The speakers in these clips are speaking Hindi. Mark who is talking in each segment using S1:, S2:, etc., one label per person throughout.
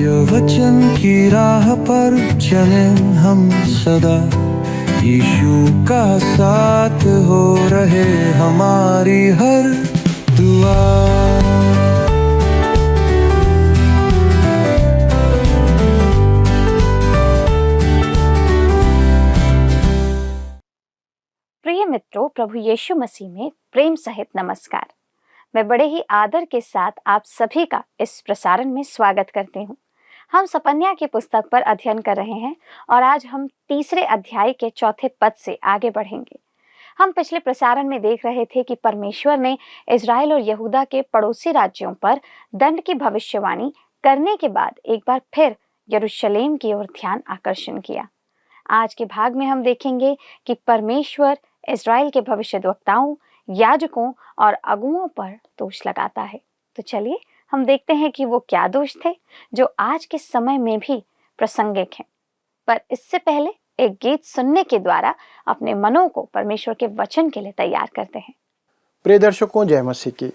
S1: सत्य वचन की राह पर चले हम सदा, यीशु का साथ हो रहे हमारी हर दुआ।
S2: प्रिय मित्रों, प्रभु यीशु मसीह में प्रेम सहित नमस्कार। मैं बड़े ही आदर के साथ आप सभी का इस प्रसारण में स्वागत करती हूँ। हम सपन्या की पुस्तक पर अध्ययन कर रहे हैं और आज हम तीसरे अध्याय के चौथे पद से आगे बढ़ेंगे। हम पिछले प्रसारण में देख रहे थे कि परमेश्वर ने इज़राइल और यहूदा के पड़ोसी राज्यों पर दंड की भविष्यवाणी करने के बाद एक बार फिर यरूशलेम की ओर ध्यान आकर्षण किया। आज के भाग में हम देखेंगे कि परमेश्वर इज़राइल के भविष्यद्वक्ताओं, याजकों और अगुओं पर दोष लगाता है। तो चलिए हम देखते हैं कि वो क्या दोष थे जो आज के समय में भी प्रासंगिक हैं। पर इससे पहले एक गीत सुनने के द्वारा अपने मनों को परमेश्वर के वचन के लिए तैयार करते हैं।
S3: प्रिय दर्शकों, जय मसीह की।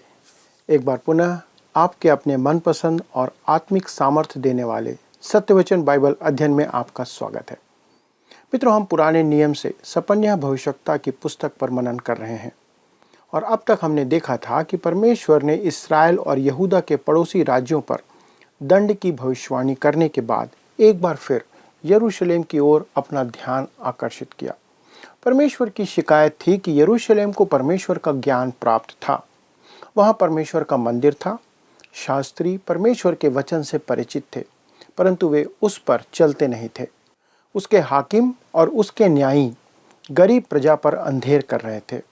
S3: एक बार पुनः आपके अपने मनपसंद और आत्मिक सामर्थ्य देने वाले सत्यवचन बाइबल अध्ययन में आपका स्वागत है। मित्रों, हम पुराने नियम से सपन्या भविष्यवक्ता की पुस्तक पर मनन कर रहे हैं और अब तक हमने देखा था कि परमेश्वर ने इस्राएल और यहूदा के पड़ोसी राज्यों पर दंड की भविष्यवाणी करने के बाद एक बार फिर यरूशलेम की ओर अपना ध्यान आकर्षित किया। परमेश्वर की शिकायत थी कि यरूशलेम को परमेश्वर का ज्ञान प्राप्त था, वहाँ परमेश्वर का मंदिर था, शास्त्री परमेश्वर के वचन से परिचित थे, परंतु वे उस पर चलते नहीं थे। उसके हाकिम और उसके न्यायी गरीब प्रजा पर अंधेर कर रहे थे।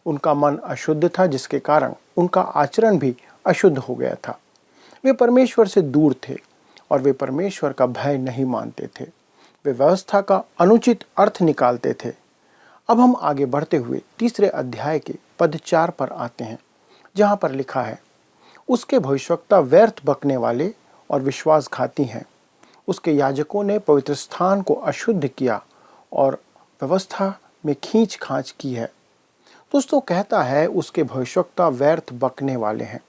S3: उनका मन अशुद्ध था, जिसके कारण उनका आचरण भी अशुद्ध हो गया था। वे परमेश्वर से दूर थे और वे परमेश्वर का भय नहीं मानते थे। वे व्यवस्था का अनुचित अर्थ निकालते थे। अब हम आगे बढ़ते हुए तीसरे अध्याय के पद 4 पर आते हैं, जहाँ पर लिखा है, उसके भविष्यवक्ता व्यर्थ बकने वाले और विश्वासघाती हैं। उसके याजकों ने पवित्र स्थान को अशुद्ध किया और व्यवस्था में खींच खांच की है। दोस्तों, कहता है उसके भविष्यवक्ता व्यर्थ बकने वाले हैं।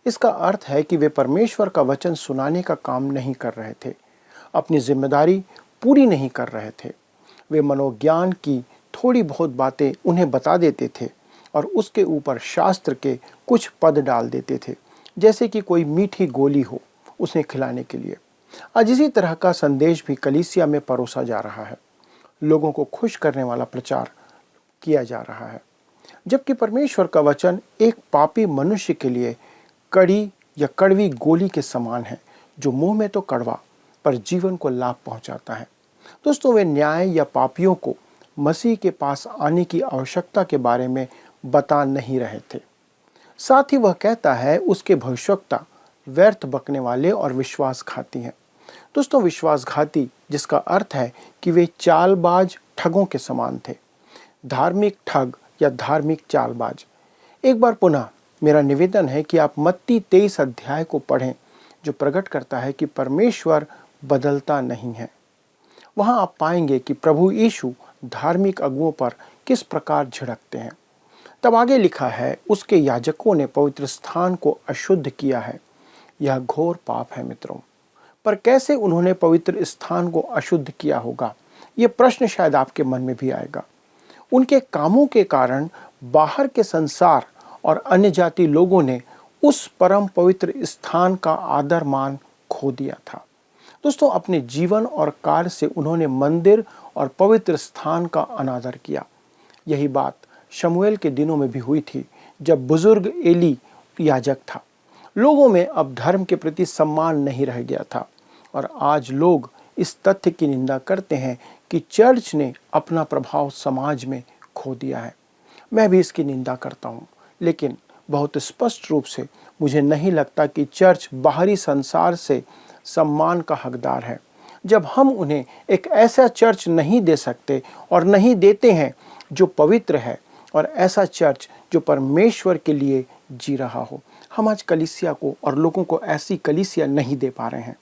S3: इसका अर्थ है कि वे परमेश्वर का वचन सुनाने का काम नहीं कर रहे थे, अपनी जिम्मेदारी पूरी नहीं कर रहे थे। वे मनोज्ञान की थोड़ी बहुत बातें उन्हें बता देते थे और उसके ऊपर शास्त्र के कुछ पद डाल देते थे, जैसे कि कोई मीठी गोली हो उसे खिलाने के लिए। आज इसी तरह का संदेश भी कलीसिया में परोसा जा रहा है। लोगों को खुश करने वाला प्रचार किया जा रहा है, जबकि परमेश्वर का वचन एक पापी मनुष्य के लिए कड़ी या कड़वी गोली के समान है, जो मुंह में तो कड़वा पर जीवन को लाभ पहुंचाता है। दोस्तों, वे न्याय या पापियों को मसीह के पास आने की आवश्यकता के बारे में बता नहीं रहे थे। साथ ही वह कहता है उसके भविष्यवक्ता व्यर्थ बकने वाले और विश्वासघाती हैं। दोस्तों, विश्वासघाती जिसका अर्थ है कि वे चालबाज ठगों के समान थे। धार्मिक ठग या धार्मिक चालबाज। एक बार पुनः मेरा निवेदन है कि आप मत्ती 23 अध्याय को पढ़ें, जो प्रकट करता है कि परमेश्वर बदलता नहीं है। वहाँ आप पाएंगे कि प्रभु यीशु धार्मिक अगुओं पर किस प्रकार झिड़कते हैं। तब आगे लिखा है, उसके याजकों ने पवित्र स्थान को अशुद्ध किया है। यह घोर पाप है मित्रों। पर कैसे उन्होंने पवित्र स्थान को अशुद्ध किया होगा, ये प्रश्न शायद आपके मन में भी आएगा। उनके कामों के कारण बाहर के संसार और अन्य जाति लोगों ने उस परम पवित्र स्थान का आदर मान खो दिया था। दोस्तों, अपने जीवन और कार्य से उन्होंने मंदिर और पवित्र स्थान का अनादर किया। यही बात शमूएल के दिनों में भी हुई थी, जब बुजुर्ग एली याजक था। लोगों में अब धर्म के प्रति सम्मान नहीं रह गया था और आज लोग इस तथ्य की निंदा करते हैं कि चर्च ने अपना प्रभाव समाज में खो दिया है। मैं भी इसकी निंदा करता हूँ, लेकिन बहुत स्पष्ट रूप से मुझे नहीं लगता कि चर्च बाहरी संसार से सम्मान का हकदार है। जब हम उन्हें एक ऐसा चर्च नहीं दे सकते और नहीं देते हैं जो पवित्र है और ऐसा चर्च जो परमेश्वर के लिए जी रहा हो, हम आज कलीसिया को और लोगों को ऐसी कलीसिया नहीं दे पा रहे हैं।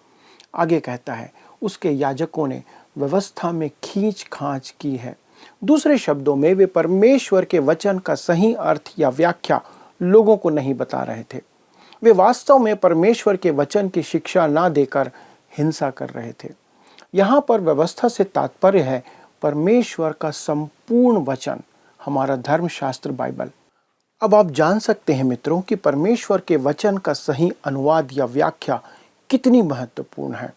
S3: आगे कहता है, उसके याजकों ने व्यवस्था में खींच खांच की है। दूसरे शब्दों में वे परमेश्वर के वचन का सही अर्थ या व्याख्या लोगों को नहीं बता रहे थे। वे वास्तव में परमेश्वर के वचन की शिक्षा ना देकर हिंसा कर रहे थे। यहाँ पर व्यवस्था से तात्पर्य है परमेश्वर का संपूर्ण वचन, हमारा धर्मशास्त्र बाइबल। अब आप जान सकते हैं मित्रों कि परमेश्वर के वचन का सही अनुवाद या व्याख्या कितनी महत्वपूर्ण है,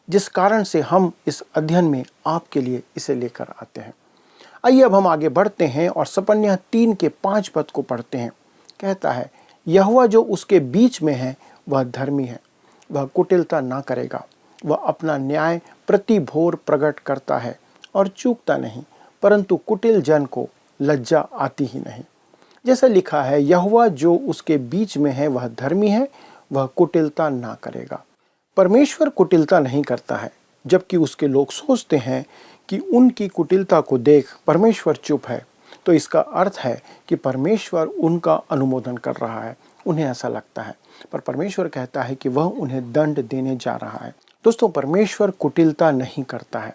S3: जिस कारण से हम इस अध्ययन में आपके लिए इसे लेकर आते हैं। आइए अब हम आगे बढ़ते हैं और सपन्याह 3 के 5 पद को पढ़ते हैं। कहता है, यहोवा जो उसके बीच में है वह धर्मी है, वह कुटिलता ना करेगा, वह अपना न्याय प्रति भोर प्रकट करता है और चूकता नहीं, परंतु कुटिल जन को लज्जा आती ही नहीं। जैसा लिखा है, यहोवा जो उसके बीच में है वह धर्मी है, वह कुटिलता ना करेगा। परमेश्वर कुटिलता नहीं करता है, जबकि उसके लोग सोचते हैं कि उनकी कुटिलता को देख परमेश्वर चुप है, तो इसका अर्थ है कि परमेश्वर उनका अनुमोदन कर रहा है। उन्हें ऐसा लगता है, पर परमेश्वर कहता है कि वह उन्हें दंड देने जा रहा है। दोस्तों, परमेश्वर कुटिलता नहीं करता है।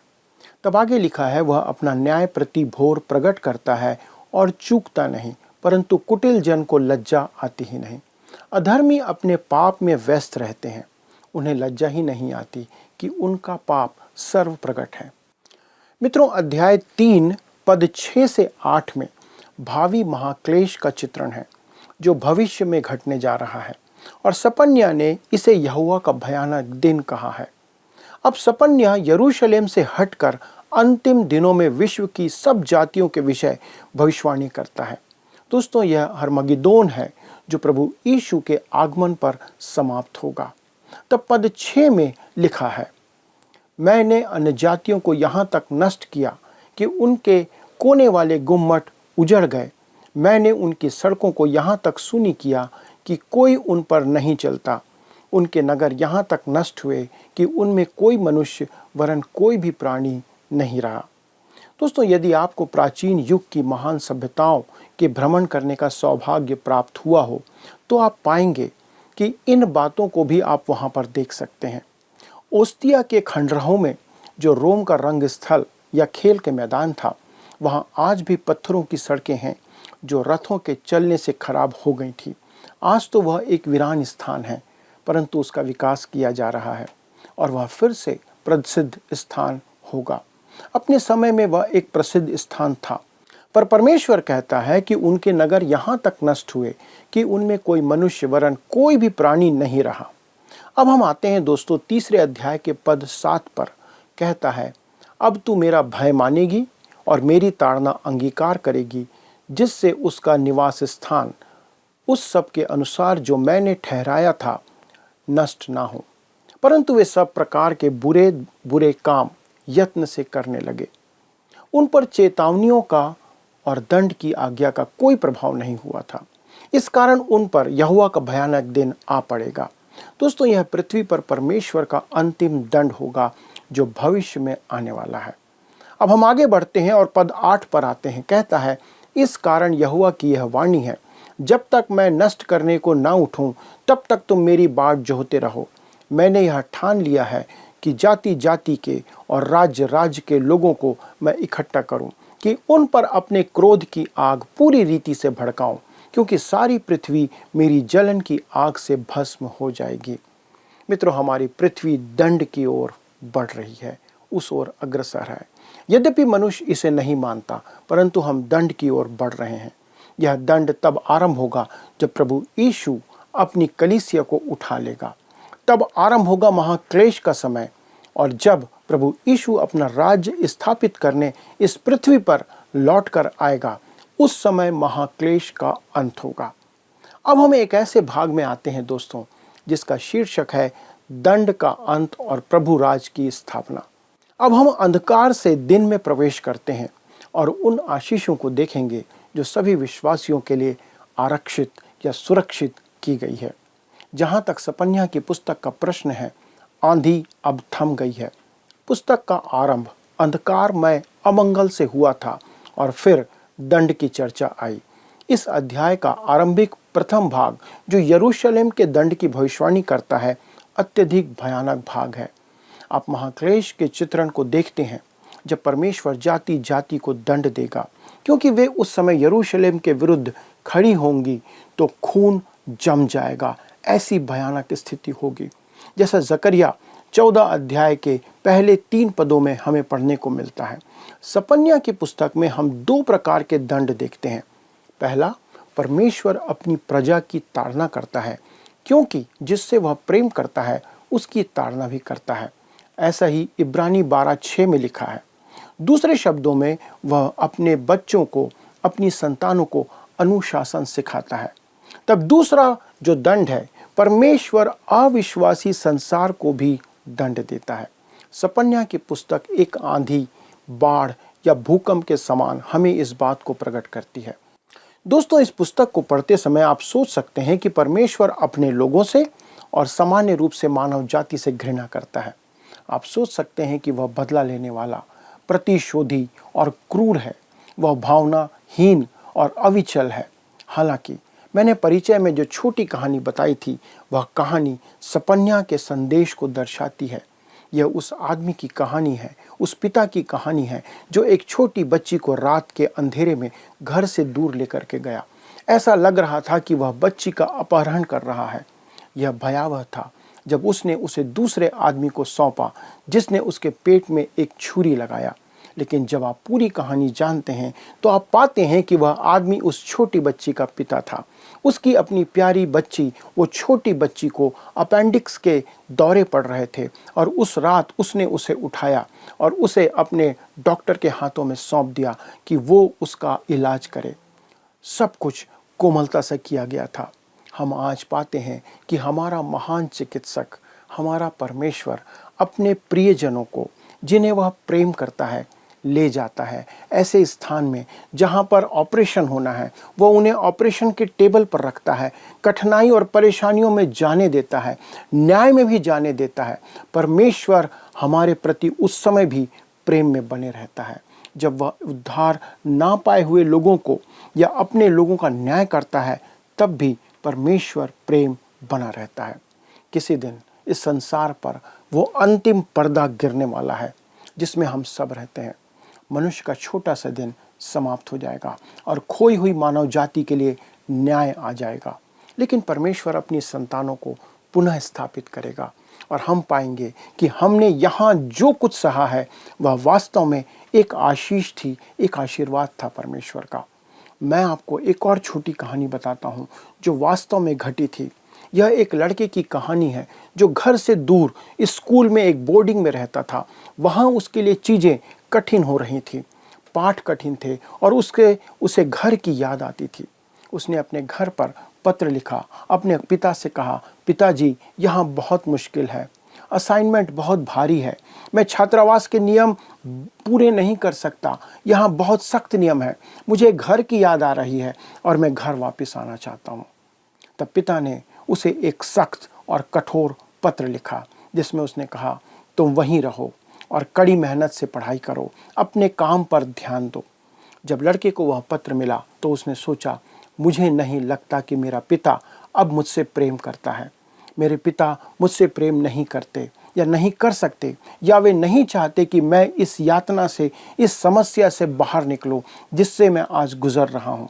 S3: तब आगे लिखा है, वह अपना न्याय प्रति भोर प्रकट करता है और चूकता नहीं, परंतु कुटिल जन को लज्जा आती ही नहीं। अधर्मी अपने पाप में व्यस्त रहते हैं, उन्हें लज्जा ही नहीं आती कि उनका पाप सर्व प्रकट है। मित्रों, अध्याय 3 पद 6 से 8 में भावी महाक्लेश का चित्रण है, जो भविष्य में घटने जा रहा है, और सपन्याह ने इसे यहोवा का भयानक दिन कहा है। अब सपन्याह यरूशलेम से हटकर अंतिम दिनों में विश्व की सब जातियों के विषय भविष्यवाणी करता है। दोस्तों, यह हरमगिदोन है जो प्रभु यीशु के आगमन पर समाप्त होगा। तब पद 6 में लिखा है, मैंने अन्य जातियों को यहाँ तक नष्ट किया कि उनके कोने वाले गुम्मट उजड़ गए। मैंने उनकी सड़कों को यहाँ तक सूनी किया कि कोई उन पर नहीं चलता। उनके नगर यहाँ तक नष्ट हुए कि उनमें कोई मनुष्य वरन कोई भी प्राणी नहीं रहा। दोस्तों, यदि आपको प्राचीन युग की महान सभ्यताओं के भ्रमण करने का सौभाग्य प्राप्त हुआ हो, तो आप पाएंगे कि इन बातों को भी आप वहाँ पर देख सकते हैं। ओस्तिया के खंडहरों में, जो रोम का रंग स्थल या खेल के मैदान था, वहाँ आज भी पत्थरों की सड़कें हैं जो रथों के चलने से खराब हो गई थी। आज तो वह एक वीरान स्थान है, परंतु उसका विकास किया जा रहा है और वह फिर से प्रसिद्ध स्थान होगा। अपने समय में वह एक प्रसिद्ध स्थान था, पर परमेश्वर कहता है कि उनके नगर यहाँ तक नष्ट हुए कि उनमें कोई मनुष्य वरन कोई भी प्राणी नहीं रहा। अब हम आते हैं दोस्तों 3 अध्याय के पद 7 पर। कहता है, अब तू मेरा भय मानेगी और मेरी ताड़ना अंगीकार करेगी, जिससे उसका निवास स्थान उस सब के अनुसार जो मैंने ठहराया था नष्ट ना हो, परंतु वे सब प्रकार के बुरे बुरे काम यत्न से करने लगे। उन पर चेतावनियों का और दंड की आज्ञा का कोई प्रभाव नहीं हुआ था। इस कारण उन पर यहोवा का भयानक दिन आ पड़ेगा। दोस्तों, यह पृथ्वी पर परमेश्वर का अंतिम दंड होगा जो भविष्य में आने वाला है। अब हम आगे बढ़ते हैं और पद 8 पर आते हैं। कहता है, इस कारण यहोवा की यह वाणी है, जब तक मैं नष्ट करने को ना उठूं, तब तक तुम मेरी बाट जोहते रहो। मैंने यह ठान लिया है कि जाति जाति के और राज्य राज्य के लोगों को मैं इकट्ठा करूं, कि उन पर अपने क्रोध की आग पूरी रीति से भड़काऊं, क्योंकि सारी पृथ्वी मेरी जलन की आग से भस्म हो जाएगी। मित्रों, हमारी पृथ्वी दंड की ओर बढ़ रही है, उस ओर अग्रसर है। यद्यपि मनुष्य इसे नहीं मानता, परंतु हम दंड की ओर बढ़ रहे हैं। यह दंड तब आरंभ होगा जब प्रभु यीशु अपनी कलीसिया को उठा लेगा। तब आरंभ होगा महाक्लेश का समय, और जब प्रभु यीशु अपना राज्य स्थापित करने इस पृथ्वी पर लौटकर आएगा, उस समय महाक्लेश का अंत होगा। अब हम एक ऐसे भाग में आते हैं दोस्तों, जिसका शीर्षक है दंड का अंत और प्रभु राज की स्थापना। अब हम अंधकार से दिन में प्रवेश करते हैं और उन आशीषों को देखेंगे जो सभी विश्वासियों के लिए आरक्षित या सुरक्षित की गई है। जहाँ तक सपन्याह की पुस्तक का प्रश्न है, आंधी अब थम गई है। पुस्तक का आरंभ अंधकारमय अमंगल से हुआ था और फिर दंड की चर्चा आई। इस अध्याय का आरंभिक प्रथम भाग, जो यरूशलेम के दंड की भविष्यवाणी करता है, अत्यधिक भयानक भाग है। आप महाक्लेश के चित्रण को देखते हैं, जब परमेश्वर जाति जाति को दंड देगा, क्योंकि वे उस समय यरूशलेम के विरुद्ध खड़ी होंगी तो खून जम जाएगा। ऐसी भयानक स्थिति होगी, जैसा जकरिया 14 अध्याय के पहले 3 पदों में हमें पढ़ने को मिलता है। सपन्या की पुस्तक में हम 2 प्रकार के दंड देखते हैं। पहला, परमेश्वर अपनी प्रजा की ताड़ना करता है, क्योंकि जिससे वह प्रेम करता है उसकी ताड़ना भी करता है। ऐसा ही इब्रानी 12:6 में लिखा है। दूसरे शब्दों में वह अपने बच्चों को, अपनी संतानों को अनुशासन सिखाता है। तब दूसरा जो दंड है, परमेश्वर अविश्वासी संसार को भी दंड देता है। सपन्या की पुस्तक एक आंधी, बाढ़ या भूकंप के समान हमें इस बात को प्रकट करती है। दोस्तों, इस पुस्तक को पढ़ते समय आप सोच सकते हैं कि परमेश्वर अपने लोगों से और सामान्य रूप से मानव जाति से घृणा करता है। आप सोच सकते हैं कि वह बदला लेने वाला, प्रतिशोधी और क्रूर है। वह भावनाहीन और अविचल है। हालांकि मैंने परिचय में जो छोटी कहानी बताई थी, वह कहानी सपन्या के संदेश को दर्शाती है। यह उस आदमी की कहानी है, उस पिता की कहानी है जो एक छोटी बच्ची को रात के अंधेरे में घर से दूर लेकर के गया। ऐसा लग रहा था कि वह बच्ची का अपहरण कर रहा है। यह भयावह था जब उसने उसे दूसरे आदमी को सौंपा, जिसने उसके पेट में एक छुरी लगाया। लेकिन जब आप पूरी कहानी जानते हैं तो आप पाते हैं कि वह आदमी उस छोटी बच्ची का पिता था। उसकी अपनी प्यारी बच्ची, वो छोटी बच्ची को अपेंडिक्स के दौरे पड़ रहे थे और उस रात उसने उसे उठाया और उसे अपने डॉक्टर के हाथों में सौंप दिया कि वो उसका इलाज करे। सब कुछ कोमलता से किया गया था। हम आज पाते हैं कि हमारा महान चिकित्सक, हमारा परमेश्वर अपने प्रियजनों को, जिन्हें वह प्रेम करता है, ले जाता है ऐसे स्थान में जहां पर ऑपरेशन होना है। वो उन्हें ऑपरेशन के टेबल पर रखता है, कठिनाई और परेशानियों में जाने देता है, न्याय में भी जाने देता है। परमेश्वर हमारे प्रति उस समय भी प्रेम में बने रहता है जब वह उद्धार ना पाए हुए लोगों को या अपने लोगों का न्याय करता है। तब भी परमेश्वर प्रेम बना रहता है। किसी दिन इस संसार पर वो अंतिम पर्दा गिरने वाला है जिसमें हम सब रहते हैं। मनुष्य का छोटा सा दिन समाप्त हो जाएगा और खोई हुई मानव जाति के लिए न्याय आ जाएगा। लेकिन परमेश्वर अपनी संतानों को पुनः स्थापित करेगा और हम पाएंगे कि हमने यहाँ जो कुछ सहा है वह वास्तव में एक आशीष थी, एक आशीर्वाद था परमेश्वर का। मैं आपको एक और छोटी कहानी बताता हूँ जो वास्तव में घटी थी। यह एक लड़के की कहानी है जो घर से दूर स्कूल में एक बोर्डिंग में रहता था। वहाँ उसके लिए चीज़ें कठिन हो रही थी, पाठ कठिन थे और उसे घर की याद आती थी। उसने अपने घर पर पत्र लिखा, अपने पिता से कहा, पिताजी यहाँ बहुत मुश्किल है, असाइनमेंट बहुत भारी है, मैं छात्रावास के नियम पूरे नहीं कर सकता, यहाँ बहुत सख्त नियम है, मुझे घर की याद आ रही है और मैं घर वापस आना चाहता हूँ। तब पिता ने उसे एक सख्त और कठोर पत्र लिखा जिसमें उसने कहा, तुम वहीं रहो और कड़ी मेहनत से पढ़ाई करो, अपने काम पर ध्यान दो। जब लड़के को वह पत्र मिला तो उसने सोचा, मुझे नहीं लगता कि मेरा पिता अब मुझसे प्रेम करता है। मेरे पिता मुझसे प्रेम नहीं करते या नहीं कर सकते, या वे नहीं चाहते कि मैं इस यातना से, इस समस्या से बाहर निकलूं जिससे मैं आज गुजर रहा हूं।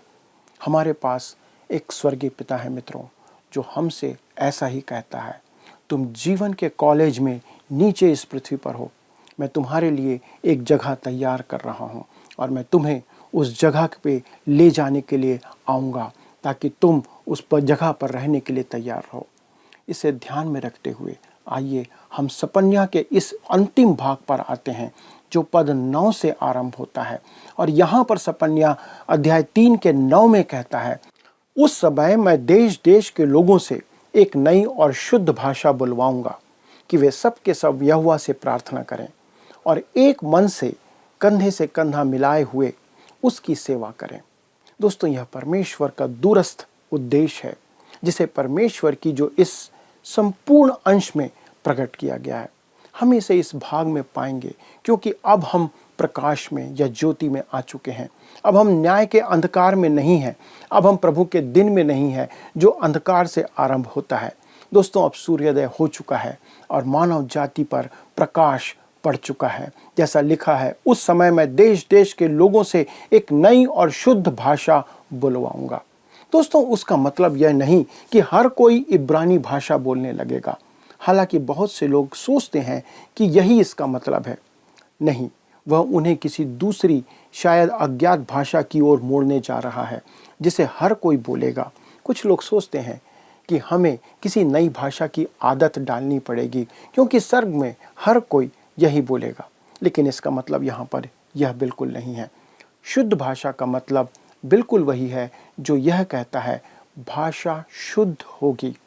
S3: हमारे पास एक स्वर्गीय पिता है मित्रों, जो हमसे ऐसा ही कहता है, तुम जीवन के कॉलेज में नीचे इस पृथ्वी पर हो, मैं तुम्हारे लिए एक जगह तैयार कर रहा हूँ और मैं तुम्हें उस जगह पे ले जाने के लिए आऊँगा ताकि तुम उस पर जगह पर रहने के लिए तैयार रहो। इसे ध्यान में रखते हुए आइए हम सपन्या के इस अंतिम भाग पर आते हैं जो पद 9 से आरंभ होता है। और यहाँ पर सपन्या अध्याय 3 के 9 में कहता है, उस समय मैं देश देश के लोगों से एक नई और शुद्ध भाषा बुलवाऊंगा कि वे सब के सब यहोवा से प्रार्थना करें और एक मन से कंधा मिलाए हुए उसकी सेवा करें। दोस्तों, यह परमेश्वर का दूरस्थ उद्देश्य है जिसे परमेश्वर की जो इस संपूर्ण अंश में प्रकट किया गया है। हम इसे इस भाग में पाएंगे क्योंकि अब हम प्रकाश में या ज्योति में आ चुके हैं। अब हम न्याय के अंधकार में नहीं हैं, अब हम प्रभु के दिन में नहीं हैं जो अंधकार से आरंभ होता है। दोस्तों, अब सूर्योदय हो चुका है और मानव जाति पर प्रकाश पड़ चुका है। जैसा लिखा है, उस समय मैं देश देश के लोगों से एक नई और शुद्ध भाषा बुलवाऊंगा। दोस्तों, उसका मतलब यह नहीं कि हर कोई इब्रानी भाषा बोलने लगेगा। हालांकि बहुत से लोग सोचते हैं कि यही इसका मतलब है। नहीं, वह उन्हें किसी दूसरी शायद अज्ञात भाषा की ओर मोड़ने जा रहा है जिसे हर कोई बोलेगा। कुछ लोग सोचते हैं कि हमें किसी नई भाषा की आदत डालनी पड़ेगी क्योंकि स्वर्ग में हर कोई यही बोलेगा, लेकिन इसका मतलब यहाँ पर यह बिल्कुल नहीं है। शुद्ध भाषा का मतलब बिल्कुल वही है जो यह कहता है भाषा शुद्ध होगी,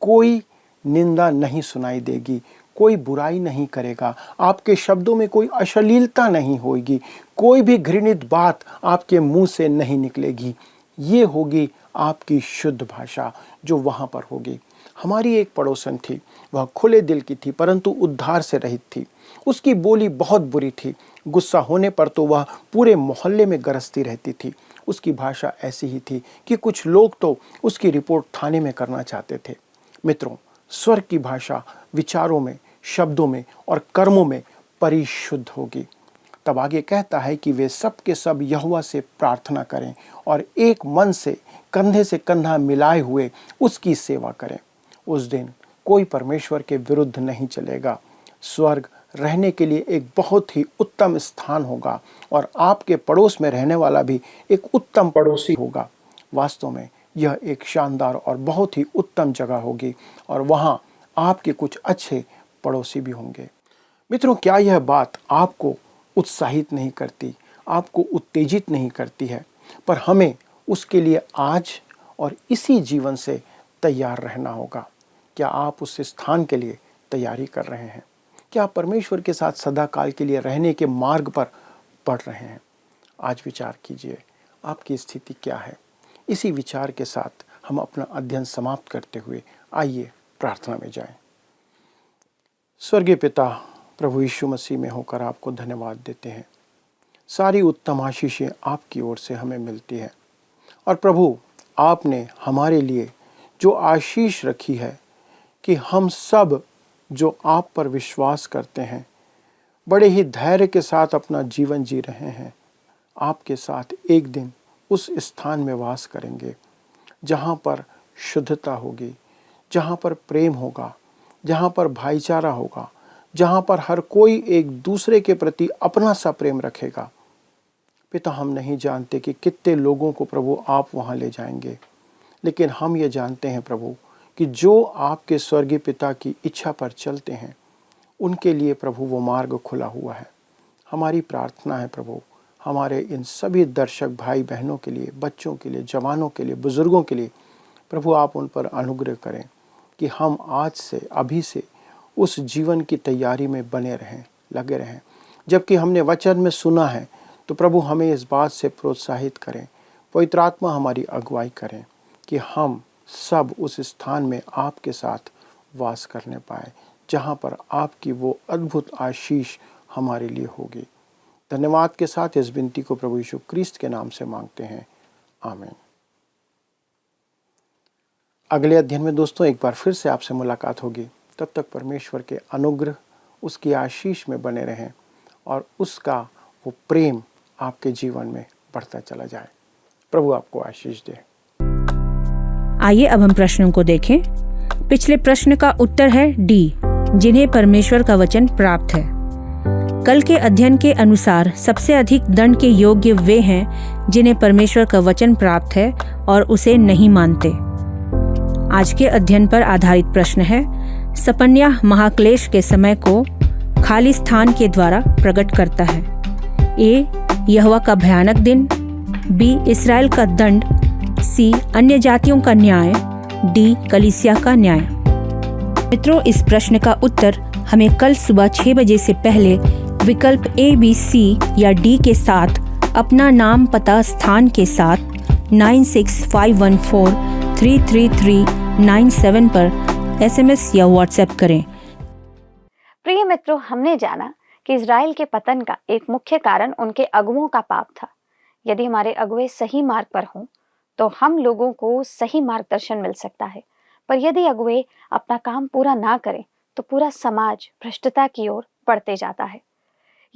S3: कोई निंदा नहीं सुनाई देगी, कोई बुराई नहीं करेगा, आपके शब्दों में कोई अश्लीलता नहीं होगी, कोई भी घृणित बात आपके मुंह से नहीं निकलेगी। ये होगी आपकी शुद्ध भाषा जो वहाँ पर होगी। हमारी एक पड़ोसन थी, वह खुले दिल की थी परंतु उद्धार से रहित थी। उसकी बोली बहुत बुरी थी, गुस्सा होने पर तो वह पूरे मोहल्ले में गरजती रहती थी। उसकी भाषा ऐसी ही थी कि कुछ लोग तो उसकी रिपोर्ट थाने में करना चाहते थे। मित्रों, स्वर्ग की भाषा विचारों में, शब्दों में और कर्मों में परिशुद्ध होगी। तब आगे कहता है कि वे सब के सब यहोवा से प्रार्थना करें और एक मन से कंधा मिलाए हुए उसकी सेवा करें। उस दिन कोई परमेश्वर के विरुद्ध नहीं चलेगा। स्वर्ग रहने के लिए एक बहुत ही उत्तम स्थान होगा और आपके पड़ोस में रहने वाला भी एक उत्तम पड़ोसी होगा। वास्तव में यह एक शानदार और बहुत ही उत्तम जगह होगी और वहाँ आपके कुछ अच्छे पड़ोसी भी होंगे। मित्रों, क्या यह बात आपको उत्साहित नहीं करती, आपको उत्तेजित नहीं करती है? पर हमें उसके लिए आज और इसी जीवन से तैयार रहना होगा। क्या आप उस स्थान के लिए तैयारी कर रहे हैं? क्या आप परमेश्वर के साथ सदा काल के लिए रहने के मार्ग पर बढ़ रहे हैं? आज विचार कीजिए, आपकी स्थिति क्या है? इसी विचार के साथ हम अपना अध्ययन समाप्त करते हुए आइए प्रार्थना में जाएं। स्वर्गीय पिता, प्रभु यीशु मसीह में होकर आपको धन्यवाद देते हैं। सारी उत्तम आशीषें आपकी ओर से हमें मिलती है और प्रभु, आपने हमारे लिए जो आशीष रखी है कि हम सब जो आप पर विश्वास करते हैं बड़े ही धैर्य के साथ अपना जीवन जी रहे हैं, आपके साथ एक दिन उस स्थान में वास करेंगे जहाँ पर शुद्धता होगी, जहाँ पर प्रेम होगा, जहाँ पर भाईचारा होगा, जहाँ पर हर कोई एक दूसरे के प्रति अपना सा प्रेम रखेगा। पिता, हम नहीं जानते कि कितने लोगों को प्रभु आप वहाँ ले जाएंगे, लेकिन हम ये जानते हैं प्रभु कि जो आपके स्वर्गीय पिता की इच्छा पर चलते हैं उनके लिए प्रभु वो मार्ग खुला हुआ है। हमारी प्रार्थना है प्रभु, हमारे इन सभी दर्शक भाई बहनों के लिए, बच्चों के लिए, जवानों के लिए, बुजुर्गों के लिए प्रभु आप उन पर अनुग्रह करें कि हम आज से, अभी से उस जीवन की तैयारी में बने रहें, लगे रहें। जबकि हमने वचन में सुना है तो प्रभु हमें इस बात से प्रोत्साहित करें, पवित्र आत्मा हमारी अगुवाई करें कि हम सब उस स्थान में आपके साथ वास करने पाए जहाँ पर आपकी वो अद्भुत आशीष हमारे लिए होगी। धन्यवाद के साथ इस विनती को प्रभु यीशु क्रिस्त के नाम से मांगते हैं, आमीन। अगले अध्ययन में दोस्तों एक बार फिर से आपसे मुलाकात होगी। तब तक परमेश्वर के अनुग्रह, उसकी आशीष में बने रहें और उसका वो प्रेम आपके जीवन में बढ़ता चला जाए। प्रभु आपको आशीष दे।
S4: आइए अब हम प्रश्नों को देखें। पिछले प्रश्न का उत्तर है डी, जिन्हें परमेश्वर का वचन प्राप्त है। कल के अध्ययन के अनुसार सबसे अधिक दंड के योग्य वे हैं जिन्हें परमेश्वर का वचन प्राप्त है और उसे नहीं मानते। आज के अध्ययन पर आधारित प्रश्न है, सपन्याह महाक्लेश के समय को खाली स्थान के द्वारा प्रकट करता है। ए, यहोवा का भयानक दिन, बी, इसराइल का दंड, सी, अन्य जातियों का न्याय, डी, कलीसिया का न्याय। मित्रों, इस प्रश्न का उत्तर हमें कल सुबह 6 बजे से पहले विकल्प ए, बी, सी या डी के साथ अपना नाम, पता, स्थान के साथ 9651433397 पर SMS या WhatsApp करें।
S2: प्रिय मित्रों, हमने जाना कि इजराइल के पतन का एक मुख्य कारण उनके अगुओं का पाप था। यदि हमारे अगुए सही मार्ग पर हों तो हम लोगों को सही मार्गदर्शन मिल सकता है, पर यदि अगुए अपना काम पूरा ना करें तो पूरा समाज भ्रष्टता की ओर बढ़ते जाता है।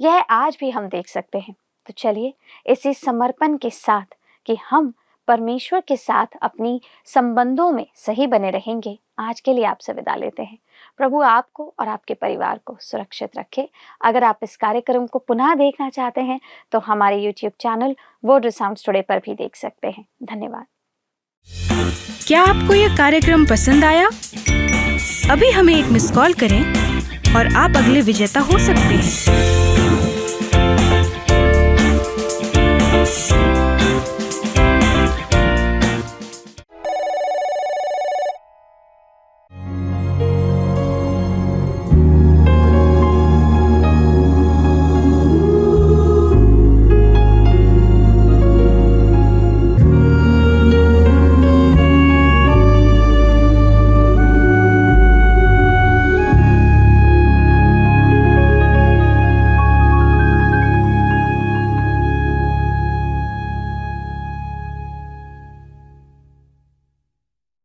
S2: यह आज भी हम देख सकते हैं। तो चलिए इसी समर्पण के साथ कि हम परमेश्वर के साथ अपनी संबंधों में सही बने रहेंगे, आज के लिए आपसे विदा लेते हैं। प्रभु आपको और आपके परिवार को सुरक्षित रखे। अगर आप इस कार्यक्रम को पुनः देखना चाहते हैं तो हमारे YouTube चैनल वर्ड रिसाउंड्स टुडे पर भी देख सकते हैं। धन्यवाद।
S5: क्या आपको यह कार्यक्रम पसंद आया? अभी हमें एक मिस कॉल करें और आप अगले विजेता हो सकते हैं।